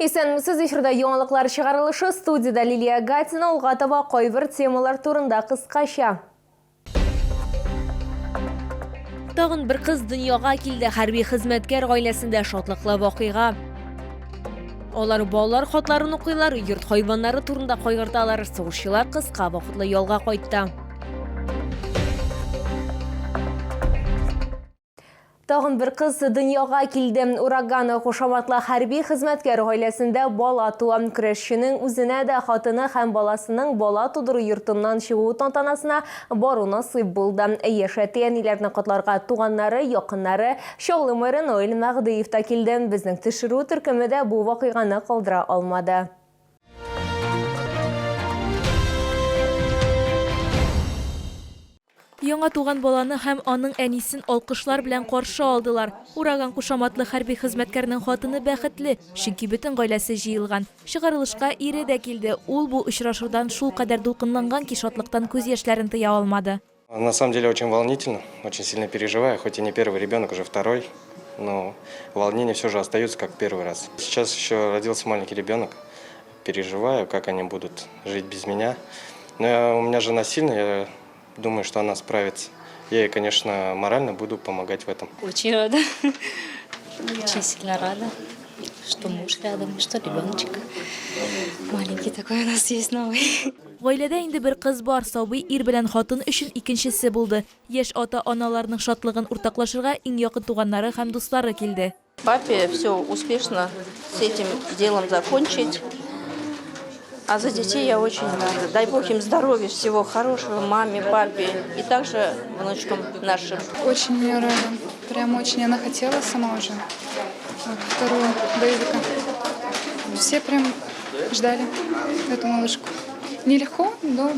Исәнмесез, эфирда яңалыклар чыгарылышы, студияда Лилия Гатина, Улгатова кайбер темалар турында кыскача. Тагын бер кыз дөньяга килде. Хәрби хезмәткәр гаиләсендә шатлыклы вакыйга. Алар балалар хатларын укыйлар, йорт хайваннары турында кайгырталар. Сугышчылар кыска вакытлы ялга кайтты. Тагын бер кыз дөньяга килде. Ураганы кушаматлы хәрби хезмәткәр гаиләсендә бала туа. Көрәшченең үзенә дә хатыны һәм баласының бала тудыру йортыннан чыгу тантанасына бару насыйп булды. Яшәтә әниләрне котларга туганнары, якыннары Чаллы мэры Наил Мәгъдиев та килде. Безнең төшерү төркеме дә бу вакыйганы калдыра алмады. Яңа туган баланы һәм аның әнисен алкышлар белән каршы алдылар. Ураган кушаматлы хәрби хезмәткәрнең хатыны бәхетле, чөнки бөтен гаиләсе җыелган. Чыгарылышка ире дә килде. Ул бу очрашудан шул кадәр дулкынланган ки шатлыктан күз яшьләрен тыя алмады. На самом деле очень волнительно, очень сильно переживаю, хоть и не первый ребенок, уже второй, но волнения все же остаются как первый раз. Сейчас еще родился маленький ребенок, переживаю, как они будут жить без меня. Но у меня жена сильная, я думаю, что она справится. Я ей, конечно, морально буду помогать в этом. Очень рада. Очень сильно рада, что муж рядом, что ребеночек. Маленький такой у нас есть новый. Гаиләдә инде бер кыз бар, сабый ир белән хатын өчен икенчесе булды. Яшь ата-аналарның шатлыгын уртаклашырга иң якын туганнары һәм дуслары килде. Папе все успешно с этим делом закончить. А за детей я очень рада. Дай Бог им здоровья, всего хорошего, маме, папе и также внучкам нашим. Очень мне рада. Прям очень она хотела сама уже. Вот, вторую боевика. Все прям ждали эту малышку. Нелегко, но,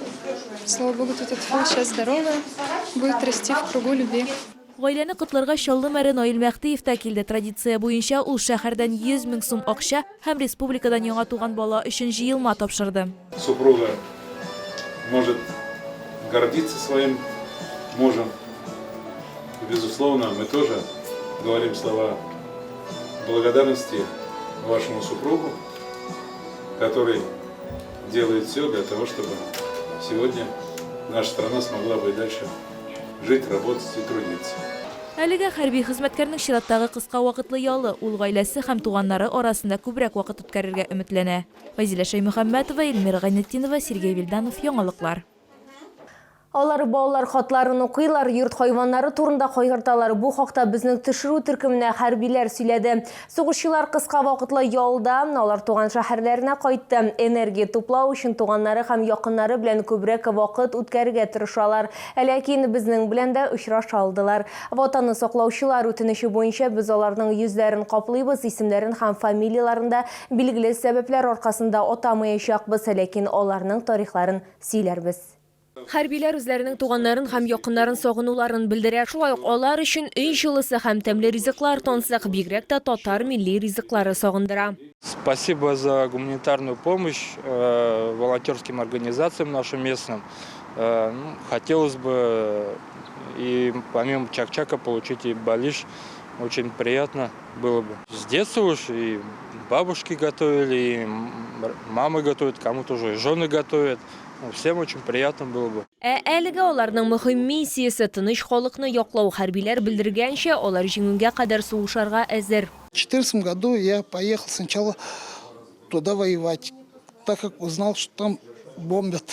слава Богу, тут это сейчас здоровая. Будет расти в кругу любви. Гаиләне котларга Чаллы мэры Наил Мәгъдиев та килде. Традиция буенча ул шәһәрдән 100 000 сум акча һәм республикадан яңа туган бала өчен җыелма тапшырды. Супруга может гордиться своим мужем. И, безусловно, мы тоже говорим слова благодарности вашему супругу, который делает все для того, чтобы сегодня наша страна смогла бы и дальше жить, работать и трудиться. Әлегә хәрби хезмәткәрнең чираттагы кыска вакытлы ялы ул гаиләсе һәм туганнары арасында күбрәк вакыт үткәрергә өметләнә. Фазилә Шәймөхәммәтова, Эльмира Гайнетдинова, Сергей Вильданов, Яңалыклар. Алар балалар хатларын укыйлар, йорт хайваннары турында кайгырталар. Бу хакта безнең төшерү төркеменә хәрбиләр сөйләде. Сугышчылар кыска вакытлы ялда, алар туган шәһәрләренә кайтты. Энергия туплау өчен туганнары һәм якыннары белән күбрәк вакыт үткәрергә тырышалар. Ләкин безнең белән дә очраша алдылар. Ватанны саклаучылар үтенече буенча без аларның йөзләрен каплыйбыз, исемнәрен һәм фамилияларында билгеле сәбәпләр аркасында атамаячакбыз, ләкин аларның тарихларын сөйләрбез. Хәрбиләр үзләренең туганнарын һәм якыннарын сагынуларын белдерә. Шулай ук алар өчен өй җылысы һәм тәмле ризыклар тансык, бигрәк тә татар милли ризыклары сагындыра. Спасибо за гуманитарную помощь волонтерским организациям нашим местным. Хотелось бы и помимо чак-чака получить и балиш. Очень приятно было бы. С детства уж и бабушки готовили, и мамы готовят, кому-то уже и жены готовят. Всем очень приятно было бы. Әлегә аларның мөһим миссиясе тыныч халыкны яклау. Хәрбиләр белдергәнчә, алар җиңүгә кадәр сугышарга әзер. В 2014 году я поехал сначала туда воевать, так как узнал, что там бомбят.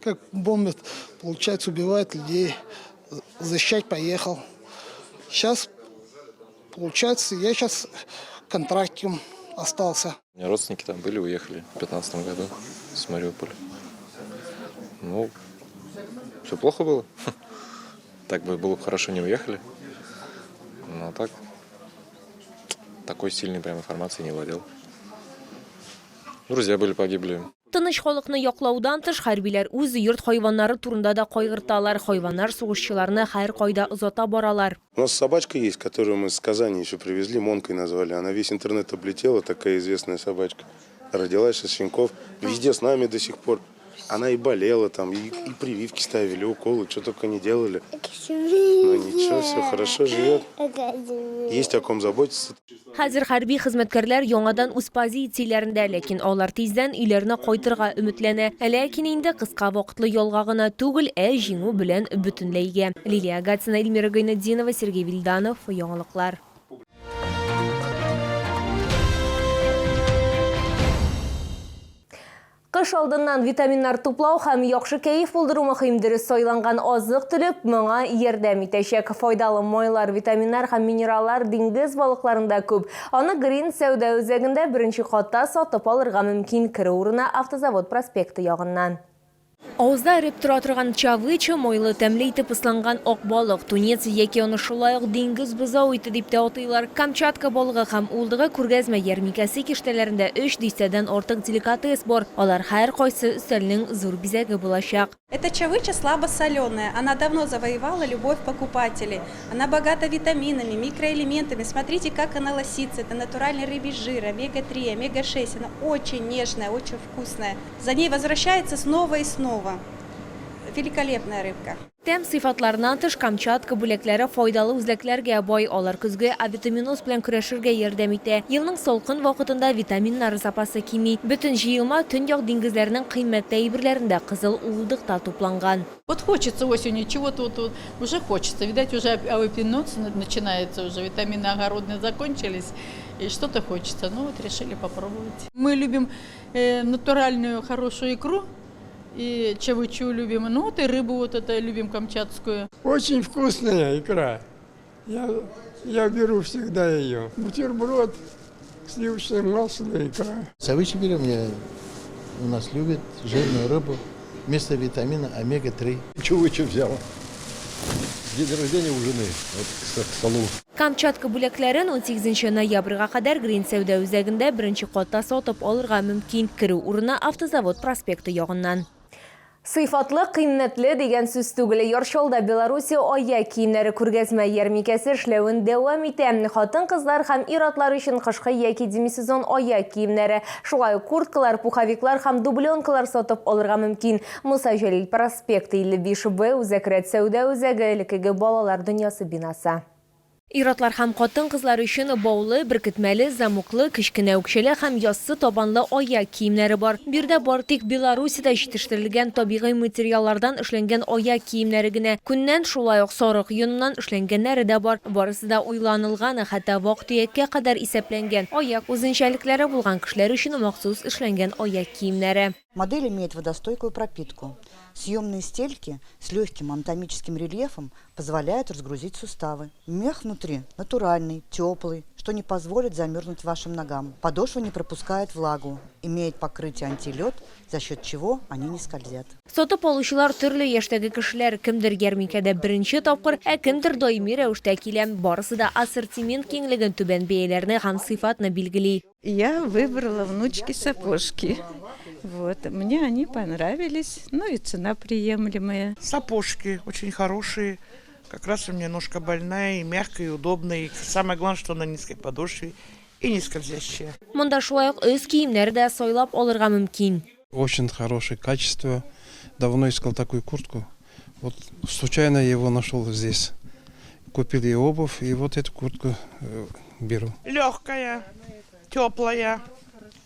Как бомбят, получается, убивают людей. Защищать поехал. Сейчас, получается, я сейчас контрактом остался. У меня родственники там были, уехали в 2015 году с Мариуполя. Ну, все плохо было. Так бы было бы хорошо, не уехали. Но так, такой сильной прям информации не владел. Друзья были, погибли. Тыныч халыкны яклаудан тыш, хәрбиләр үз йорт хайваннары турында да кайгырталар. Хайваннар сугышчыларны һәр кайда озата баралар. У нас собачка есть, которую мы с Казани еще привезли, Монкой назвали. Она весь интернет облетела, такая известная собачка. Родилась из щенков, везде с нами до сих пор. Она и болела там, и прививки ставили, уколы, что только не делали. Но ничего, все хорошо живет. Есть о ком заботиться. Хәзер хәрби хезмәткәрләр яңадан үз позицияләрендә, ләкин алар тиздән өйләренә кайтырга өметләнә. Ләкин инде кыска вакытлы ялга гына түгел, җиңү белән бөтенләйгә. Лилия Гатина, Эльмира Гайнетдинова, Сергей Вильданов, яңалыклар. Кыш алдыннан витаминнар туплау һәм яхшы кәйф булдыру мөһим дөрес сайланган азык-төлек моңа ярдәм итәчәк. Файдалы майлар, витаминнар һәм минераллар диңгез балыкларында күп. Аны Green сәүдә үзәгендә беренче катта сатып алырга мөмкин. Кире урына Автозавод проспекты ягыннан. Авызда эреп тора торган чавыча, мойлы тәмле итеп ысланган ак балык, тунец яки аны шулай ук диңгез бозау ите дип тә атыйлар. Камчатка балыгы һәм улдыгы күргәзмә ярминкәсе киштәләрендә 3 дистәдән артык деликатес бар. Алар һәр кайсы өстәлнең зур бизәге булачак. Эта чавыча слабосоленая. Она давно завоевала любовь покупателей. Она богата витаминами, микроэлементами. Смотрите, как она лосится. Это натуральный рыбий жир, омега-3, омега-6. Она очень нежная, очень вкусная. За ней возвращается снова и снова. Великолепная рыбка. Тәм сыйфатларынан тыш Камчатка бүләкләре файдалы үзәкләргә бай, алар көзгә авитаминоз белән көрәшергә ярдәм итә. Елның салкын вакытында витаминнар запасы кими. Бөтен җыелма төньяк диңгезләренең кыйммәтле әйберләрендә Кызыл Улдыкта тупланган. Вот хочется осенью чего-то, вот уже хочется. Видать, уже авитаминоз начинается, уже витамины огородные закончились, и что-то хочется. Ну вот решили попробовать. Мы любим натуральную хорошую икру. И чавычу любим, ну вот и рыбу вот это любим камчатскую. Очень вкусная икра. Я беру всегда ее. Бутерброд, сливочное масло и икра. Чавычи берем, у нас любят жирную рыбу, вместо витамина омега-3. Чавычи взял. День рождения у жены, вот, к столу. Камчатка бүләкләрен 18 ноябрьгә кадәр Green сәүдә үзәгендә беренче катта сатып алырга мөмкин. Кире урына Автозавод проспекты ягыннан. Сыйфатлы, кыйммәтле дигән сүз түгел. Яршалда Беларусь аяк киемнәре күргәзмә ярминкәсе эшләвен дәвам итә. Хатын-кызлар һәм ир-атлар өчен кышкы яки демисезон аяк киемнәре, шулай ук курткалар, пуховиклар һәм дубленкалар сатып алырга мөмкин. Муса Җәлил проспекты 55Б үзәк сәүдә үзәге элекеге балалар дөньясы бинасы. Иратлар һәм хатын-кызлар өчен баулы, беркетмәле, замуклы, кечкенә үкчәле һәм яссы табанлы аяк киемнәре бар. Бирдә бар тик Беларусида җитештерелгән табигый материаллардан эшләнгән аяк киемнәре генә. Күннән шулай ук сарык йоныннан эшләнгәннәре дә бар. Барысы да уйланылган, хәтта вак-төяккә кадәр исәпләнгән. Аяк үзенчәлекләре булган кешеләр өчен махсус эшләнгән аяк киемнәре. Модель имеет водостойкую пропитку. Съемные стельки с легким анатомическим рельефом позволяют разгрузить суставы. Мех внутри натуральный, теплый, что не позволит замерзнуть вашим ногам. Подошва не пропускает влагу, имеет покрытие антилед, за счет чего они не скользят. Сатып алучылар төрле яшьтәге кешеләр, кемдер ярминкәдә беренче тапкыр, кемдер даими рәвештә килә. Барысы да ассортимент киңлеген түбән бәяләрне һәм сыйфатны билгели. Я выбрала внучки сапожки. Вот, мне они понравились, ну и цена приемлемая. Сапожки очень хорошие, как раз у меня ножка больная, и мягкая, и удобная. И самое главное, что на низкой подошве и не скользящая. Монда шулай ук үз киемнәре дә сайлап алырга мөмкин. Очень хорошее качество. Давно искал такую куртку. Вот случайно его нашел здесь. Купил и обувь, и вот эту куртку беру. Легкая, теплая.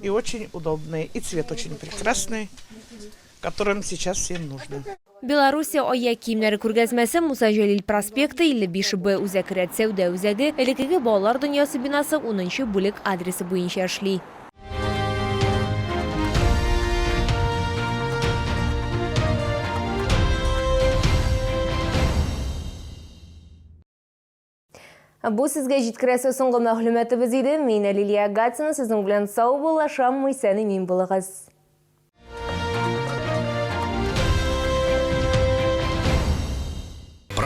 И очень удобные. И цвет очень прекрасный, которым сейчас всем нужно. Беларусь аяк киемнәре күргәзмәсе Муса Җәлил проспекты 55Б үзәк сәүдә үзәге элекеге балалар дөньясы бинасы 10-нчы бүлек адресы буенча эшли. Бу сезгә җиткерәсе соңгы мәгълүматыбыз иде. Мин Лилия Гатина, сезнең белән сау булашам, исән имин булыгыз.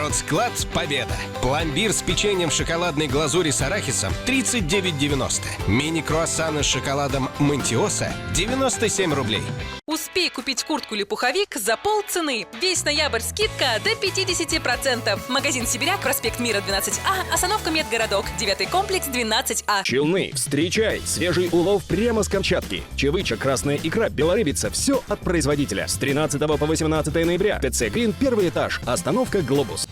Продсклад «Победа». Пломбир с печеньем шоколадной глазури с арахисом 39,90. Мини-круассаны с шоколадом Монтиоса 97 рублей. Успей купить куртку или пуховик за полцены. Весь ноябрь скидка до 50%. Магазин «Сибиряк», проспект Мира, 12А, остановка Медгородок, 9-й комплекс, 12А. Челны, встречай! Свежий улов прямо с Камчатки. Чевыча, красная икра, белорыбица – все от производителя. С 13 по 18 ноября. ТЦ «Грин», 1-й этаж. Остановка «Глобус».